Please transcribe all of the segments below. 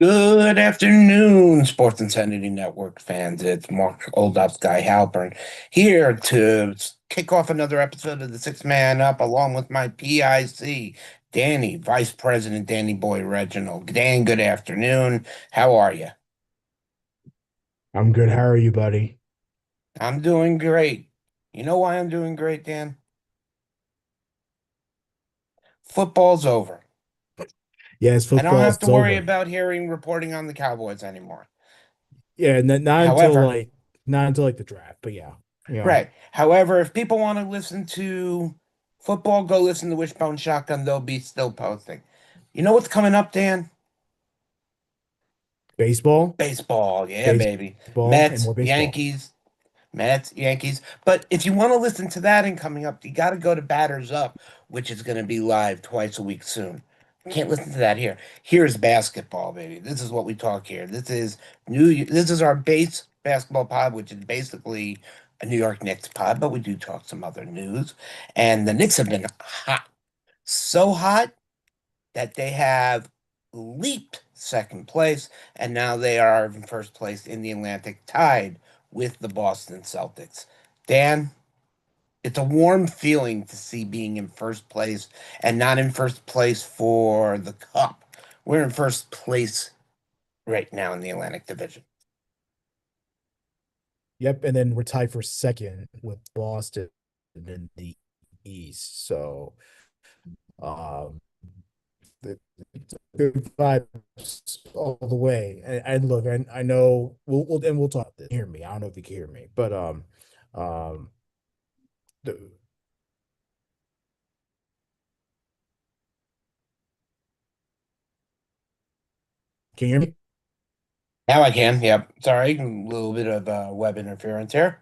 Good afternoon, Sports Insanity Network fans. It's Mark Oldup, Guy Halpern here to kick off another episode of the Six Man Up, along with my PIC, Danny, Vice President Danny Boy Reginald. Dan, good afternoon. How are you? I'm good. How are you, buddy? I'm doing great. You know why I'm doing great, Dan? Football's over. Yes, I don't have football's to worry over. about hearing reporting on the Cowboys anymore. Yeah, not until However, not until the draft, but yeah. Yeah. right. However, if people want to listen to football, go listen to Wishbone Shotgun. They'll be still posting. You know what's coming up, Dan? Baseball, Baseball. Yeah, baby. baseball, and Mets, more baseball. Yankees, Mets, Yankees. But if you want to listen to that and coming up, you got to go to Batters Up, which is going to be live twice a week soon. You can't listen to that here. Here's basketball, baby. This is what we talk here. This is our base basketball pod, which is basically a New York Knicks pod, but we do talk some other news. And the Knicks have been hot, so hot that they have leaped second place, and now they are in first place in the Atlantic, tied with the Boston Celtics. Dan, it's a warm feeling to see being in first place and not in first place for the cup. We're in first place right now in the Atlantic Division. Yep, and then we're tied for second with Boston in the East. So, um, the, it's good vibes all the way. And look, I know we'll talk this. Hear me? I don't know if you can hear me, but um, the, can you hear me? Now I can. Yep. Sorry, a little bit of web interference here.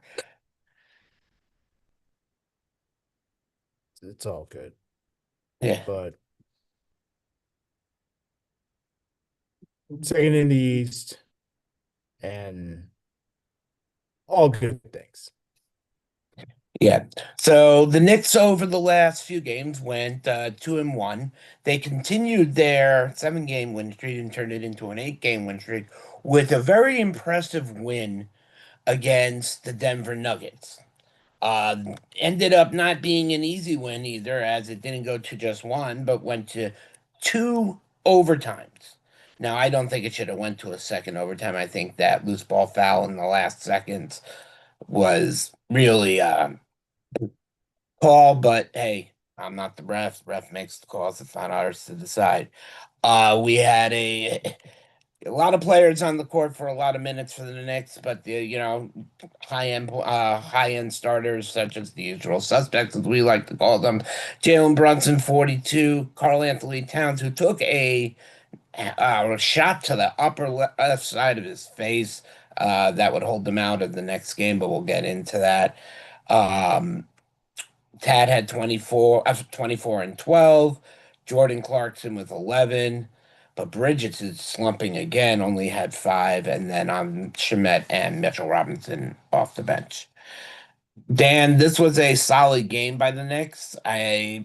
It's all good, Yeah. but. Second in the East, and all good things. Yeah. So the Knicks over the last few games went 2-1. They continued their 7 game win streak and turned it into an 8 game win streak with a very impressive win against the Denver Nuggets. Uh, Ended up not being an easy win either, as it didn't go to just one, but went to two overtimes. Now, I don't think it should have went to a second overtime. I think that loose ball foul in the last seconds was really call, but hey, I'm not the ref. Ref makes the calls. It's not ours to decide. We had a lot of players on the court for a lot of minutes for the Knicks, but the high end starters such as the usual suspects, as we like to call them, Jalen Brunson, 42, Carl Anthony Towns, who took a shot to the left side of his face. That would hold them out of the next game, but we'll get into that. Um, Tad had 24 and 12. Jordan Clarkson with 11. But Bridges is slumping again, only had 5. And then Shamet and Mitchell Robinson off the bench. Dan, this was a solid game by the Knicks. I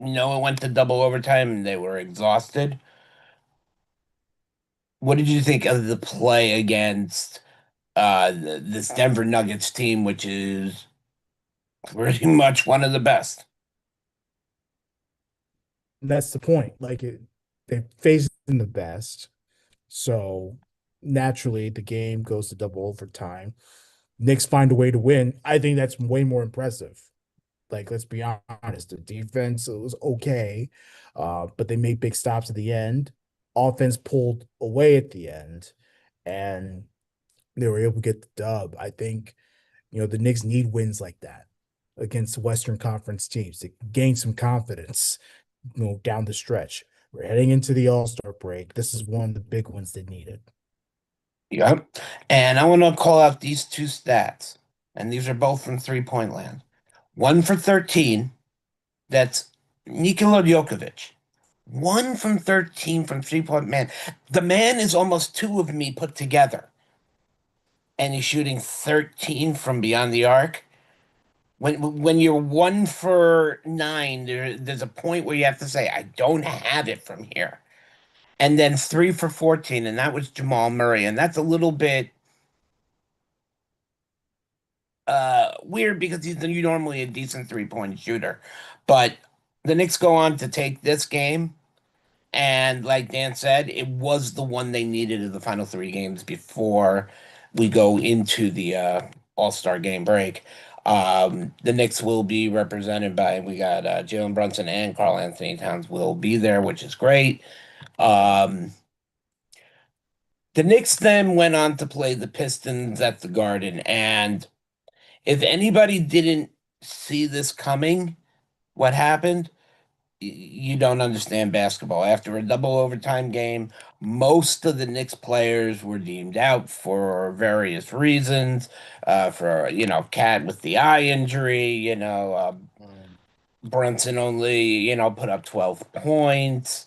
know it went to double overtime and they were exhausted. What did you think of the play against this Denver Nuggets team, which is pretty much one of the best? And that's the point. They faced in the best, so naturally the game goes to double overtime. Knicks find a way to win. I think that's way more impressive. Like, let's be honest, the defense was okay, but they made big stops at the end. Offense pulled away at the end, and they were able to get the dub. I think the Knicks need wins like that against Western Conference teams to gain some confidence, down the stretch. We're heading into the All-Star break. This is one of the big ones they needed. Yep. And I want to call out these two stats. And these are both from three-point land. One for 13, that's Nikola Jokovic. One from 13 from three-point man. The man is almost two of me put together. And he's shooting 13 from beyond the arc. When you're 1 for 9, there's a point where you have to say, I don't have it from here. and then 3 for 14, and that was Jamal Murray. And that's a little bit weird because he's normally a decent 3-point shooter. But the Knicks go on to take this game, and like Dan said, it was the one they needed in the final three games before we go into the All-Star game break. The Knicks will be represented by, we got Jalen Brunson and Karl Anthony Towns will be there, which is great. Um, the Knicks then went on to play the Pistons at the Garden, and if anybody didn't see this coming, what happened? You don't understand basketball. After a double overtime game, most of the Knicks players were deemed out for various reasons. For Cat with the eye injury, Brunson only put up 12 points.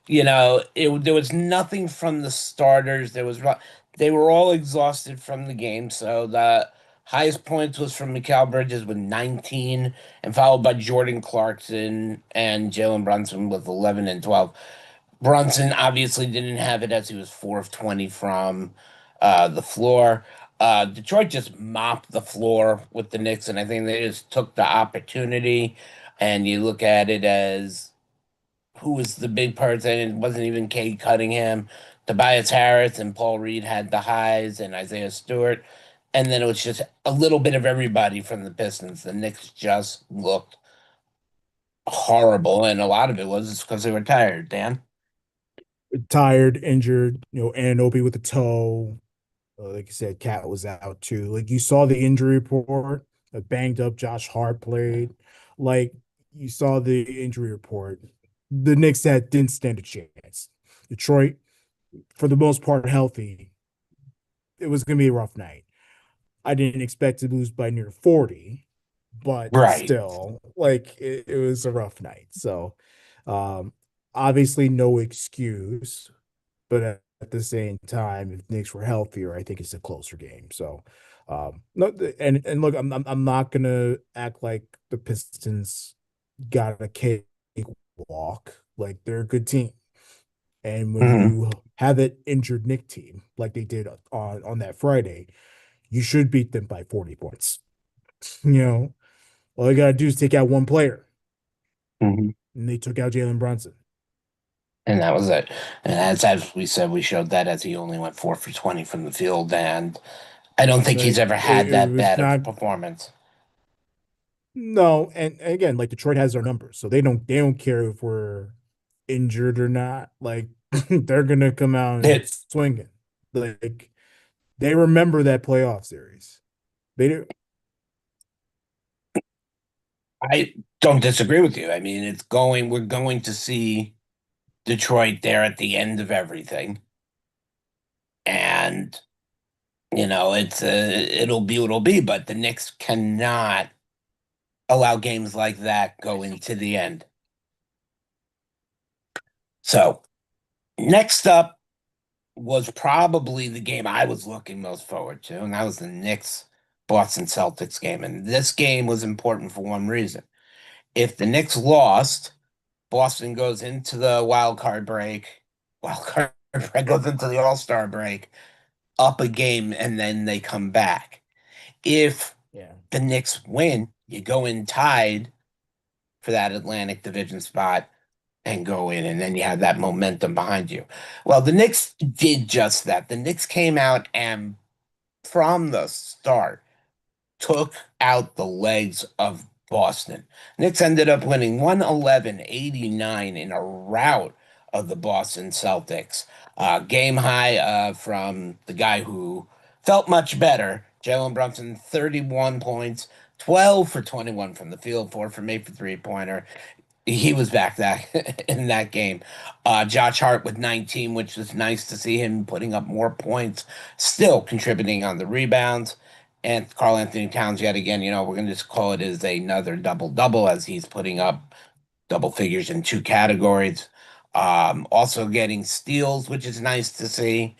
There was nothing from the starters. They were all exhausted from the game. So the highest points was from Mikal Bridges with 19, and followed by Jordan Clarkson and Jalen Brunson with 11 and 12. Brunson obviously didn't have it as he was 4 of 20 from the floor. Detroit just mopped the floor with the Knicks, and I think they just took the opportunity. And you look at it as who was the big person. It wasn't even Cade Cunningham. Tobias Harris and Paul Reed had the highs, and Isaiah Stewart. And then it was just a little bit of everybody from the Pistons. The Knicks just looked horrible, and a lot of it was because they were tired, Dan. Tired, injured, Anunoby with a toe. Like you said, Cat was out too. Like you saw the injury report, a banged up Josh Hart played. Like you saw the injury report. The Knicks that didn't stand a chance. Detroit, for the most part, healthy. It was gonna be a rough night. I didn't expect to lose by near 40, but Right. still, like it was a rough night. So um obviously no excuse, but at the same time, if Knicks were healthier, I think it's a closer game. So, no, and look, I'm not gonna act like the Pistons got a cake walk. Like they're a good team, and when Hmm. you have an injured Nick team like they did on that Friday, you should beat them by 40 points. You know, all you gotta do is take out one player, Hmm. and they took out Jalen Brunson. And that was it. And as we said, we showed that as he only went 4 for 20 from the field, and I don't think he's Like ever had it that was bad of a not. performance. No, and again, like Detroit has their numbers, so they don't care if we're injured or not. Like they're gonna come out and It, swinging. Like they remember that playoff series. They do. I don't disagree with you. I mean, we're going to see Detroit there at the end of everything. And, it'll be what it'll be, but the Knicks cannot allow games like that go into the end. So, next up was probably the game I was looking most forward to, and that was the Knicks Boston Celtics game. And this game was important for one reason. If the Knicks lost, Boston goes into the wild card break goes into the All-Star break up a game, and then they come back. If Yeah. the Knicks win, you go in tied for that Atlantic Division spot and go in, and then you have that momentum behind you. Well, the Knicks did just that. The Knicks came out and from the start took out the legs of Boston. Knicks ended up winning 111-89 in a rout of the Boston Celtics. Game high from the guy who felt much better, Jalen Brunson, 31 points, 12 for 21 from the field, 4 from 8 for three-pointer. He was back that in that game. Josh Hart with 19, which was nice to see him putting up more points, still contributing on the rebounds. And Karl Anthony Towns, yet again, we're going to just call it as another double double as he's putting up double figures in two categories. Also getting steals, which is nice to see.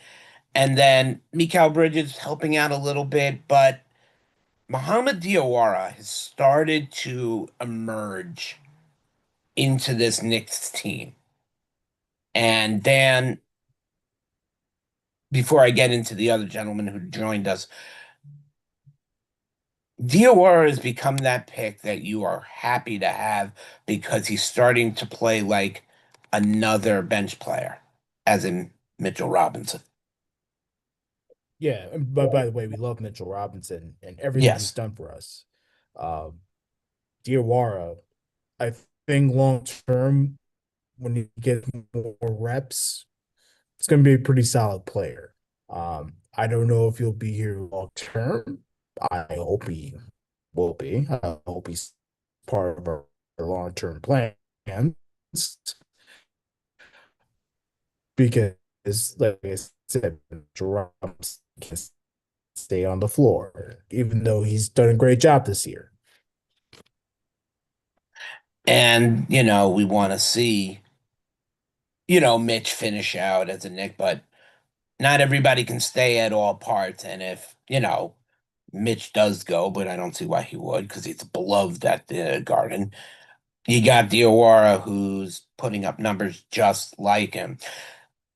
And then Mikal Bridges helping out a little bit, but Muhammad Diawara has started to emerge into this Knicks team. And Dan, before I get into the other gentleman who joined us, Diawara has become that pick that you are happy to have because he's starting to play like another bench player, as in Mitchell Robinson. Yeah, but by the way, we love Mitchell Robinson and everything he's Yes. done for us. Um, Diawara, I think long term, when he gets more reps, it's going to be a pretty solid player. I don't know if he'll be here long term. I hope he will be. I hope he's part of our long term plans because, like I said, Drums can stay on the floor, even though he's done a great job this year. And, we want to see, Mitch finish out as a Nick, but not everybody can stay at all parts. And if, Mitch does go, but I don't see why he would because he's beloved at the Garden. You got Diawara, who's putting up numbers just like him.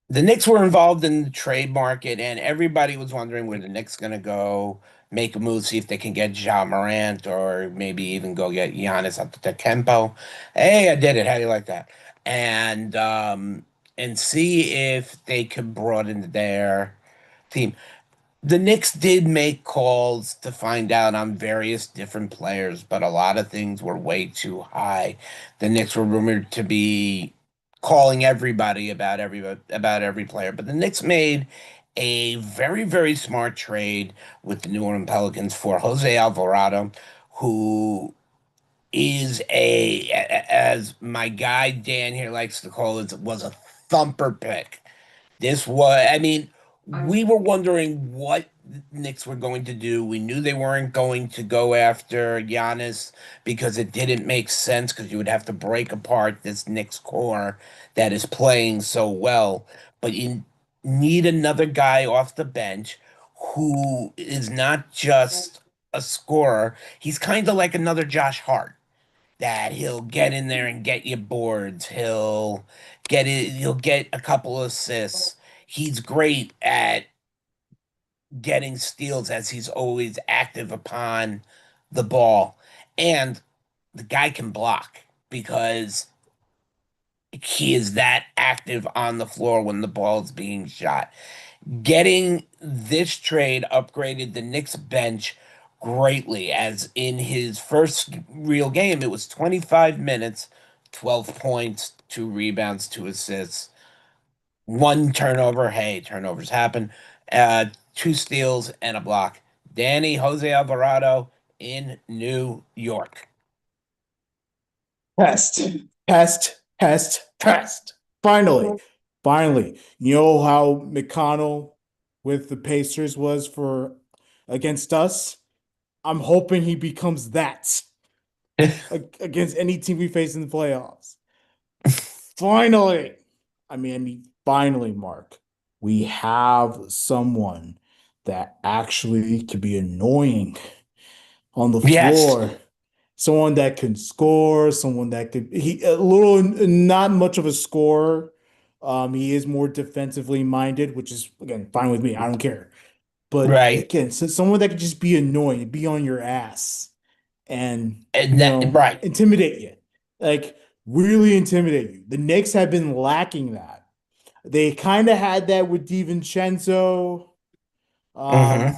The Knicks were involved in the trade market, and everybody was wondering where the Knicks going to go, make a move, see if they can get Ja Morant, or maybe even go get Giannis Antetokounmpo. Hey, I did it. How do you like that? And see if they could broaden their team. The Knicks did make calls to find out on various different players, but a lot of things were way too high. The Knicks were rumored to be calling everybody about every player, but the Knicks made a very, very smart trade with the New Orleans Pelicans for Jose Alvarado, who is as my guy Dan here likes to call it, was a thumper pick. This was, I mean, we were wondering what Knicks were going to do. We knew they weren't going to go after Giannis because it didn't make sense because you would have to break apart this Knicks core that is playing so well. But you need another guy off the bench who is not just a scorer. He's kind of like another Josh Hart that he'll get in there and get you boards. He'll get a couple of assists. He's great at getting steals as he's always active upon the ball. And the guy can block because he is that active on the floor when the ball is being shot. Getting this trade upgraded the Knicks bench greatly, as in his first real game, it was 25 minutes, 12 points, 2 rebounds, 2 assists, 1 turnover. Hey, turnovers happen. 2 steals and a block. Danny Jose Alvarado in New York. Pest, pest, pest, pest. Finally, finally. You know how McConnell with the Pacers was for against us? I'm hoping he becomes that against any team we face in the playoffs. Finally. Finally, Mark, we have someone that actually can be annoying on the Yes, floor. Someone that can score, someone that could he a little not much of a scorer. He is more defensively minded, which is again fine with me. I don't care. But right. again, so someone that could just be annoying, be on your ass, and And that, right. intimidate you, like really intimidate you. The Knicks have been lacking that. They kind of had that with DiVincenzo, Hmm. um,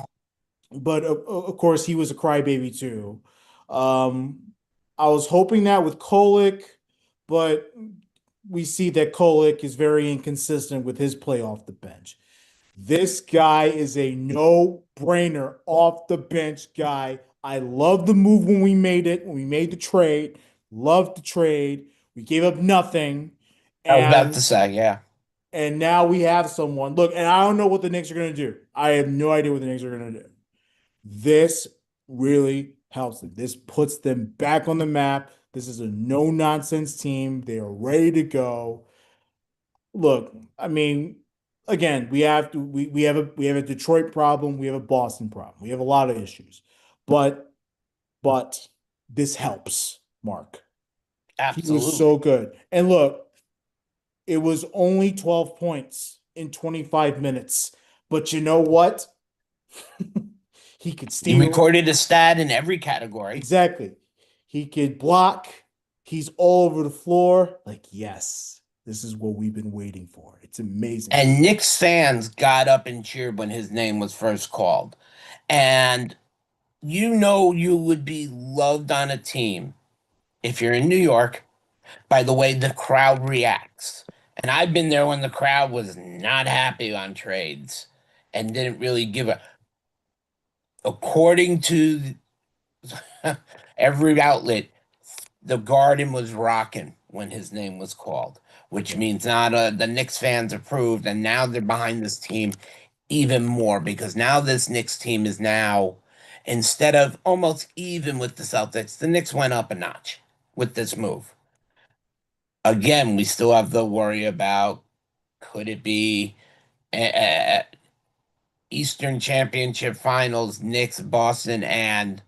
but of course he was a crybaby too. Um, I was hoping that with Kolek, but we see that Kolek is very inconsistent with his play off the bench. This guy is a no-brainer off the bench guy. I love the move when we made it, when we made the trade. Loved the trade. We gave up nothing. I was about to And say, yeah. and now we have someone. Look, and I don't know what the Knicks are going to do. I have no idea what the Knicks are going to do. This really helps them. This puts them back on the map. This is a no-nonsense team. They are ready to go. Look, again, we have a Detroit problem, we have a Boston problem. We have a lot of issues. But but this helps, Mark. He was Absolutely. so good. And look, It was only 12 points in 25 minutes. But you know what? He could He steal. recorded a stat in every category. Exactly. He could block. He's all over the floor. Like, yes, this is what we've been waiting for. It's amazing. And Knicks fans got up and cheered when his name was first called. And you know you would be loved on a team if you're in New York by the way the crowd reacts. And I've been there when the crowd was not happy on trades and didn't really give a, according to every outlet, the Garden was rocking when his name was called, which Yeah. means now the Knicks fans approved, and now they're behind this team even more because now this Knicks team is now, instead of almost even with the Celtics, the Knicks went up a notch with this move. Again, we still have the worry about could it be Eastern Championship Finals, Knicks, Boston, and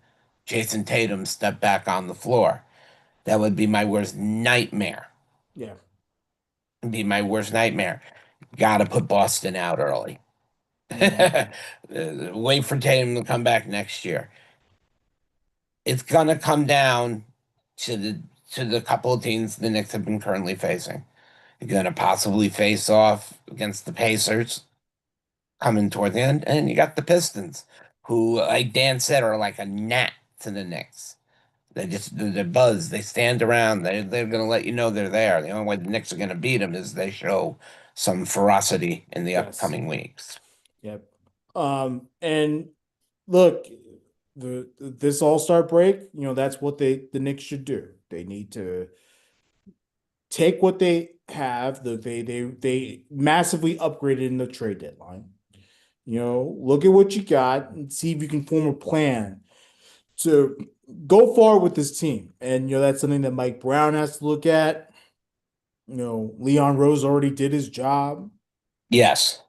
Jason Tatum step back on the floor. That would be my worst nightmare. Yeah. It'd be my worst nightmare. Got to put Boston out early. Mhm. Wait for Tatum to come back next year. It's gonna come down to the couple of teams the Knicks have been currently facing. You're gonna possibly face off against the Pacers coming toward the end, and you got the Pistons, who, like Dan said, are like a gnat to the Knicks. They're buzz. They stand around. They're gonna let you know they're there. The only way the Knicks are gonna beat them is they show some ferocity in the Yes. upcoming weeks. Yep. And look, the this All-Star break, that's what the Knicks should do. They need to take what they have. They massively upgraded in the trade deadline. Look at what you got and see if you can form a plan to go forward with this team. And that's something that Mike Brown has to look at. Leon Rose already did his job. Yes.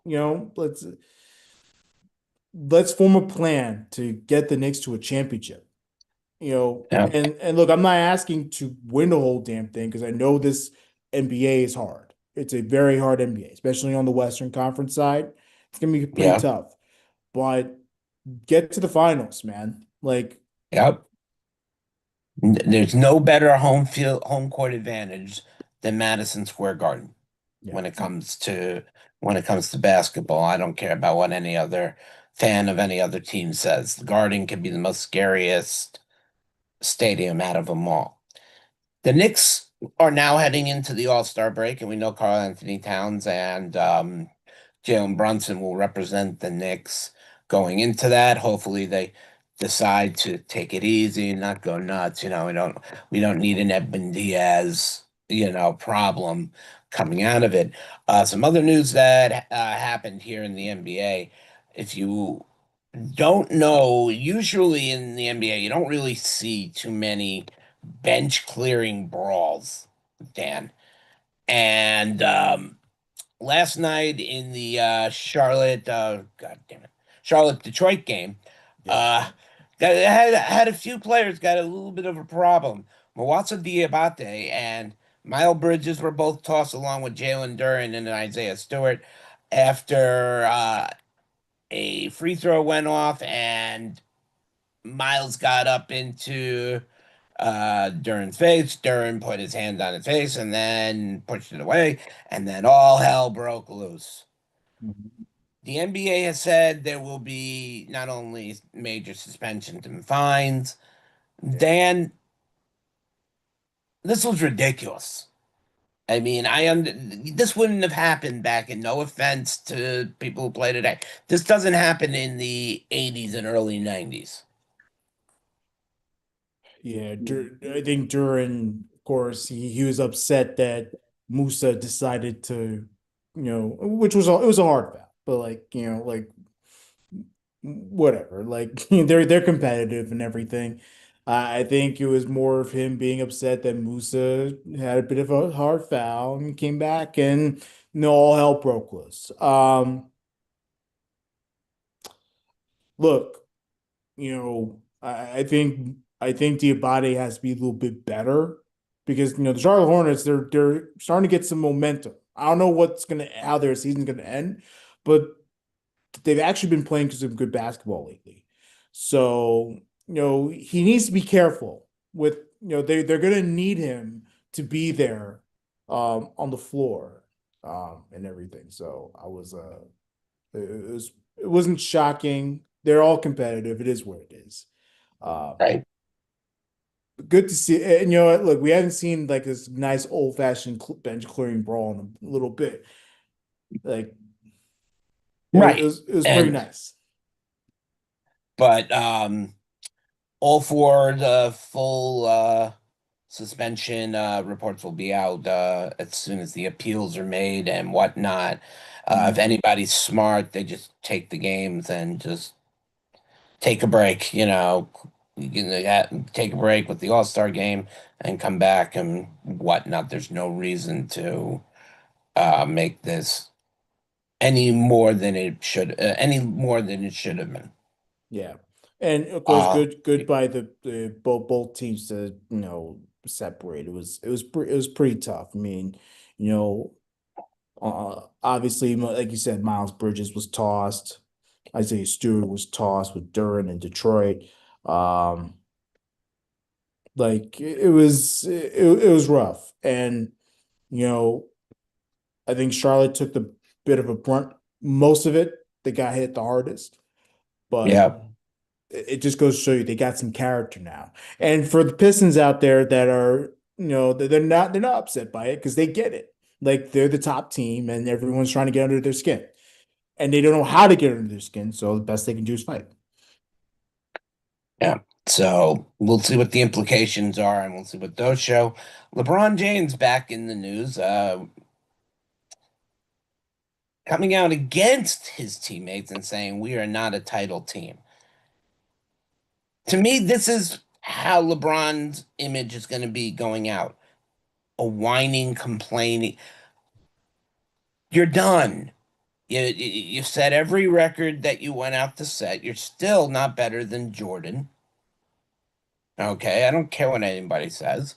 Let's form a plan to get the Knicks to a championship. Yeah. And look, I'm not asking to win the whole damn thing because I know this NBA is hard. It's a very hard NBA, especially on the Western Conference side. It's gonna be pretty Yeah. tough. But get to the finals, man. Like, Yep. There's no better home court advantage than Madison Square Garden yeah, when it comes to when it comes to basketball. I don't care about what any other fan of any other team says. The Garden can be the most scariest stadium out of them all. The Knicks are now heading into the All-Star break, and we know Karl Anthony Towns and Jalen Brunson will represent the Knicks going into that. Hopefully, they decide to take it easy and not go nuts. We don't need an Edmund Diaz, problem coming out of it. Some other news that happened here in the NBA. If you don't know, usually in the NBA, you don't really see too many bench clearing brawls, Dan. And last night in the Charlotte, God damn it, Charlotte Detroit game, yeah. uh, had a few players got a little bit of a problem. Mawasa Diabate and Miles Bridges were both tossed along with Jalen Duren and Isaiah Stewart after a free throw went off and Miles got up into Duran's face. Duran put his hand on his face and then pushed it away, and then all hell broke loose. Mhm. The NBA has said there will be not only major suspensions and fines. Yeah. Dan, this was ridiculous. I mean, this wouldn't have happened back in. No offense to people who play today. This doesn't happen in the '80s and early '90s. Yeah, I think Duran, of course, he was upset that Musa decided to, which it was a hard foul, but like, whatever. Like they're competitive and everything. I think it was more of him being upset that Musa had a bit of a hard foul and came back and all hell broke loose. Look, I think Diabate has to be a little bit better because the Charlotte Hornets they're starting to get some momentum. I don't know how their season's gonna end, but they've actually been playing some good basketball lately. So, he needs to be careful with, they're gonna need him to be there on the floor and everything. So I was it wasn't shocking. They're all competitive. It is what it is. Uh, Right. Good to see. And look, we haven't seen like this nice old fashioned bench clearing brawl in a little bit. Like it Right. was it was pretty And nice. but all for the full suspension reports will be out as soon as the appeals are made and whatnot. If Mhm. anybody's smart, they just take the games and just take a break. You can take a break with the All-Star game and come back and whatnot. There's no reason to make this any more than it should have been. Yeah, and of course, Uh, good by the both teams to separate. It was pretty tough. I mean, you know, obviously, like you said, Miles Bridges was tossed. Isaiah Stewart was tossed with Duran and Detroit. Um, like it was rough, and you know, I think Charlotte took the bit of a brunt, most of it. They got hit the hardest, but yeah, it just goes to show you they got some character now. And for the Pistons out there that are, they're not upset by it because they get it. Like they're the top team and everyone's trying to get under their skin. And they don't know how to get under their skin, so the best they can do is fight. yeah. So we'll see what the implications are, and we'll see what those show. LeBron James back in the news, coming out against his teammates and saying we are not a title team. To me, this is how LeBron's image is going to be going out. A whining, complaining. You're done. You set every record that you went out to set. You're still not better than Jordan. Okay, I don't care what anybody says.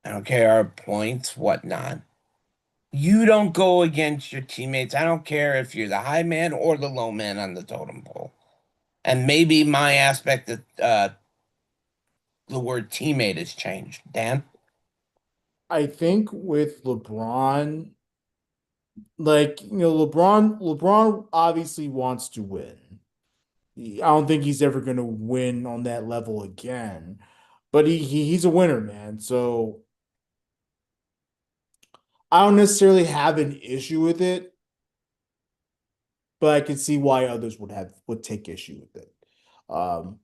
I don't care our points, whatnot. You don't go against your teammates. I don't care if you're the high man or the low man on the totem pole. And maybe my aspect of the word teammate has changed. Dan? I think with LeBron, LeBron obviously wants to win. I don't think he's ever going to win on that level again, but he's a winner, man. So I don't necessarily have an issue with it, but I can see why others would take issue with it. Um,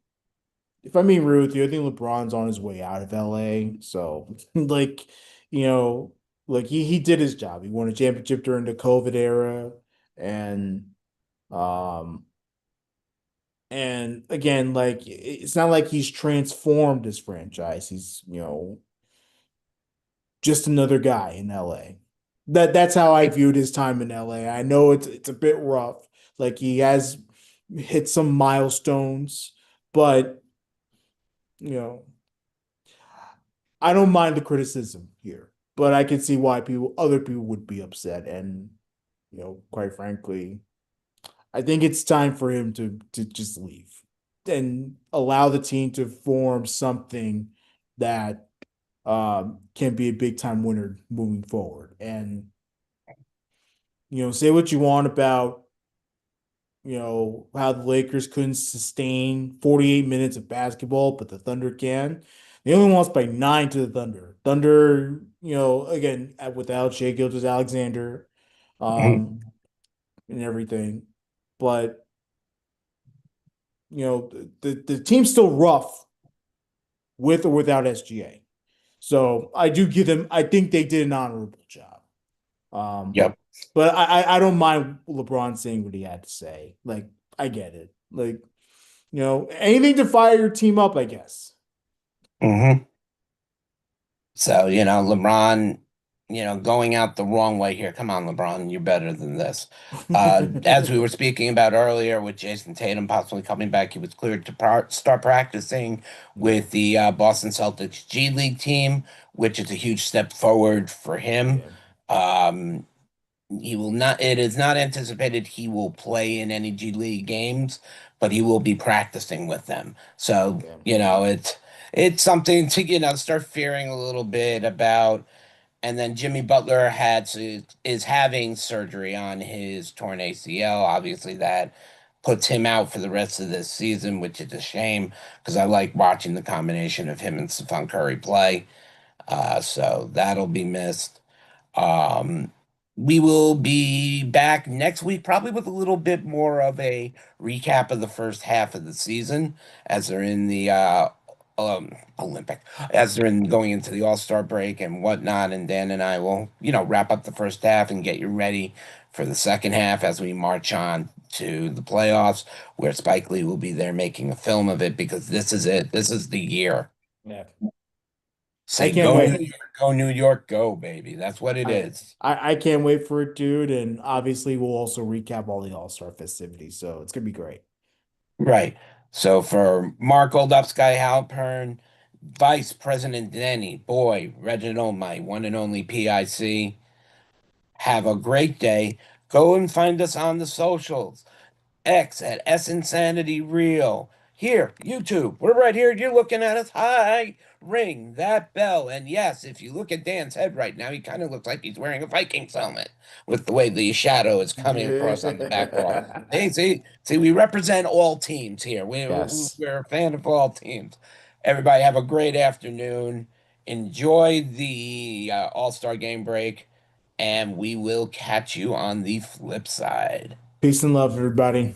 if I'm being real with you, I think LeBron's on his way out of LA. So like, you know, like he did his job. He won a championship during the COVID era, and um and again, like it's not like he's transformed his franchise. He's, just another guy in LA. That's how I viewed his time in LA. I know it's a bit rough. Like he has hit some milestones, but you know, I don't mind the criticism here. But I can see why other people would be upset. And, quite frankly, I think it's time for him to just leave and allow the team to form something that can be a big time winner moving forward. And say what you want about how the Lakers couldn't sustain 48 minutes of basketball, but the Thunder can. They only lost by 9 to the Thunder. Thunder, again without Shai Gilgeous-Alexander, Mhm. um, and everything, but the team's still rough with or without SGA. So I do give them. I think they did an honorable job. Um, Yep. but I don't mind LeBron saying what he had to say. Like I get it. Like anything to fire your team up, I guess. Hmm. So, LeBron. going out the wrong way here. Come on, LeBron, you're better than this. As we were speaking about earlier, with Jason Tatum possibly coming back, he was cleared to start practicing Yeah, with the Boston Celtics G League team, which is a huge step forward for him. yeah, Um, he will not, it is not anticipated he will play in any G League games, but he will be practicing with them. So, yeah. it's something to, start fearing a little bit about. And then Jimmy Butler is having surgery on his torn ACL. Obviously, that puts him out for the rest of this season, which is a shame because I like watching the combination of him and Stephon Curry play. So that'll be missed. Um, we will be back next week, probably with a little bit more of a recap of the first half of the season as they're in the Olympic, as they're in going into the All-Star break and whatnot. And Dan and I will, wrap up the first half and get you ready for the second half as we march on to the playoffs, where Spike Lee will be there making a film of it because this is it. This is the year. Yeah. I Say can't go New wait. York, go New York, go, baby. That's what it I, is. I can't wait for it, dude. And obviously, we'll also recap all the All-Star festivities, so it's gonna be great. Right. So for Mark Oldupsky Halpern, Vice President Denny, boy, Reginald, my one and only PIC, have a great day. Go and find us on the socials. X at S Insanity Real. Here, YouTube, we're right here. You're looking at us. Hi, ring that bell. And yes, if you look at Dan's head right now, he kind of looks like he's wearing a Vikings helmet with the way the shadow is coming across on the backdrop. See, we represent all teams here. Yes. We're a fan of all teams. Everybody have a great afternoon. Enjoy the All-Star game break, and we will catch you on the flip side. Peace and love, everybody.